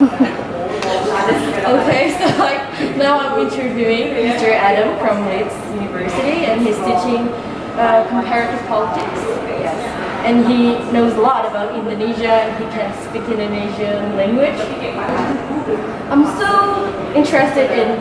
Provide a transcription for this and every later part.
Okay, so now I'm interviewing Dr. Adam from Leeds University, and he's teaching comparative politics. Yes, and he knows a lot about Indonesia, and he can speak Indonesian language. I'm so interested in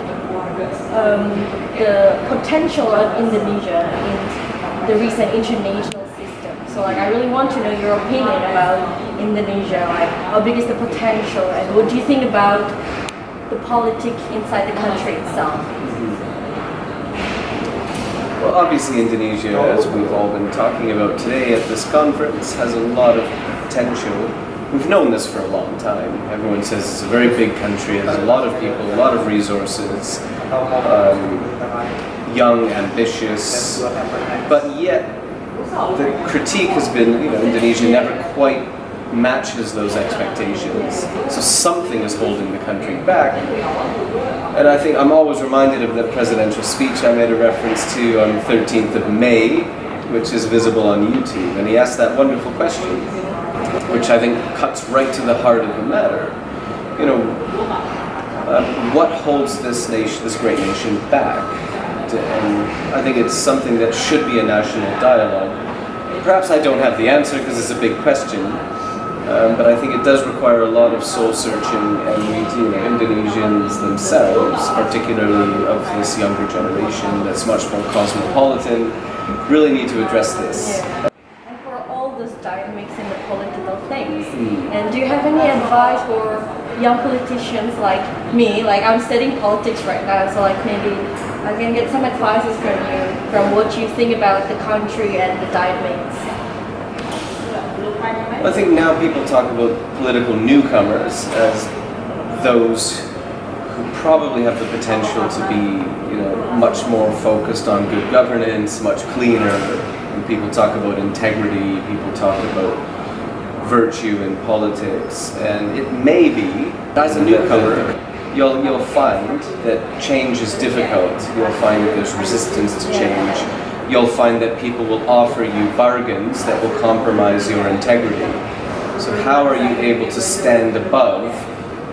the potential of Indonesia in the recent international system. So I really want to know your opinion about Indonesia. How big is the potential, and what do you think about the politics inside the country itself? Well, obviously Indonesia, as we've all been talking about today at this conference, has a lot of potential. We've known this for a long time. Everyone says it's a very big country, there's a lot of people, a lot of resources, young, ambitious, but yet the critique has been, Indonesia never quite matches those expectations. So something is holding the country back. And I think I'm always reminded of the presidential speech I made a reference to on the 13th of May, which is visible on YouTube. And he asked that wonderful question, which I think cuts right to the heart of the matter. What holds this nation, this great nation, back? And I think it's something that should be a national dialogue. Perhaps I don't have the answer because it's a big question, but I think it does require a lot of soul searching, and Indonesians themselves, particularly of this younger generation that's much more cosmopolitan, really need to address this. Yeah. And for all those dynamics in the political things, and do you have any advice for young politicians like me? I'm studying politics right now, so maybe I can get some advices from you, from what you think about the country and the dynamics. I think now people talk about political newcomers as those who probably have the potential to be, much more focused on good governance, much cleaner. And people talk about integrity, people talk about virtue in politics, and it may be, as a newcomer, you'll find that change is difficult. You'll find that there's resistance to change. You'll find that people will offer you bargains that will compromise your integrity. So how are you able to stand above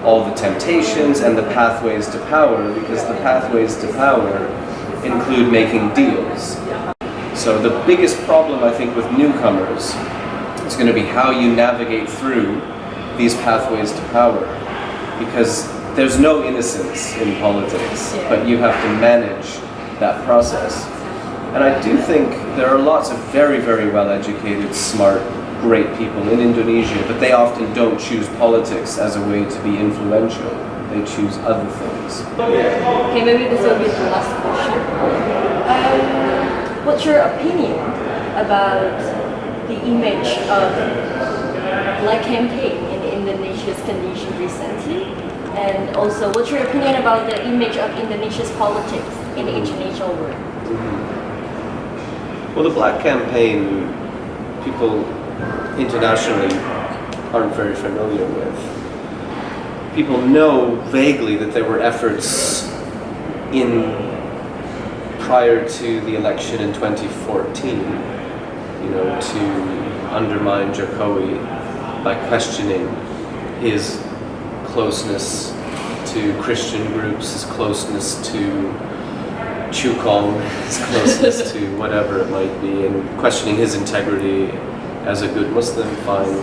all the temptations and the pathways to power? Because the pathways to power include making deals. So the biggest problem, I think, with newcomers is going to be how you navigate through these pathways to power. Because there's no innocence in politics, but you have to manage that process. And I do think there are lots of very, very well-educated, smart, great people in Indonesia, but they often don't choose politics as a way to be influential. They choose other things. Okay, maybe this will be the last question. What's your opinion about the image of Black campaign in Indonesia's condition recently? And also, what's your opinion about the image of Indonesia's politics in the international world? Well, the Black campaign, people internationally aren't very familiar with. People know vaguely that there were efforts prior to the election in 2014, to undermine Jokowi by questioning his closeness to Christian groups, his closeness to Chukong, his closeness to whatever it might be, and questioning his integrity as a good Muslim, fine.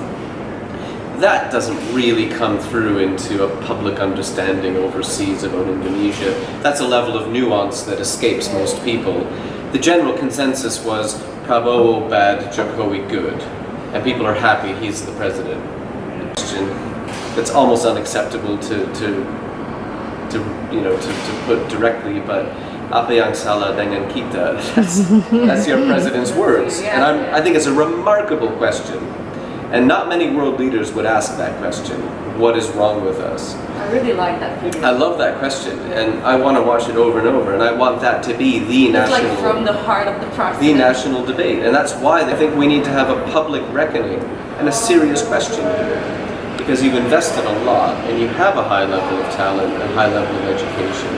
That doesn't really come through into a public understanding overseas about Indonesia. That's a level of nuance that escapes most people. The general consensus was Prabowo bad, Jokowi good, and people are happy he's the president. It's almost unacceptable to put directly, but apa yang salah dengan kita? That's your president's words, and I think it's a remarkable question, and not many world leaders would ask that question. What is wrong with us? I really like that video. I love that question, and I want to watch it over and over, and I want that to be the national. It's from the heart of the process. The national debate, and that's why I think we need to have a public reckoning and a serious question here. Because you've invested a lot, and you have a high level of talent and high level of education.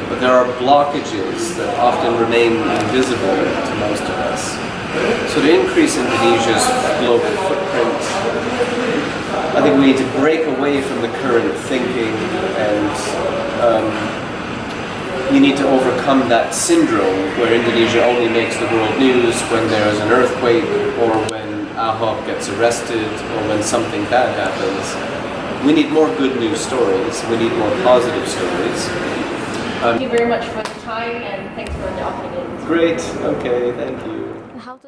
But there are blockages that often remain invisible to most of us. So to increase Indonesia's global footprint, I think we need to break away from the current thinking, and you need to overcome that syndrome where Indonesia only makes the world news when there is an earthquake, or when Ahok gets arrested, or when something bad happens. We need more good news stories. We need more positive stories. Thank you very much for the time, and thanks for the opportunity. Great. Okay. Thank you. How to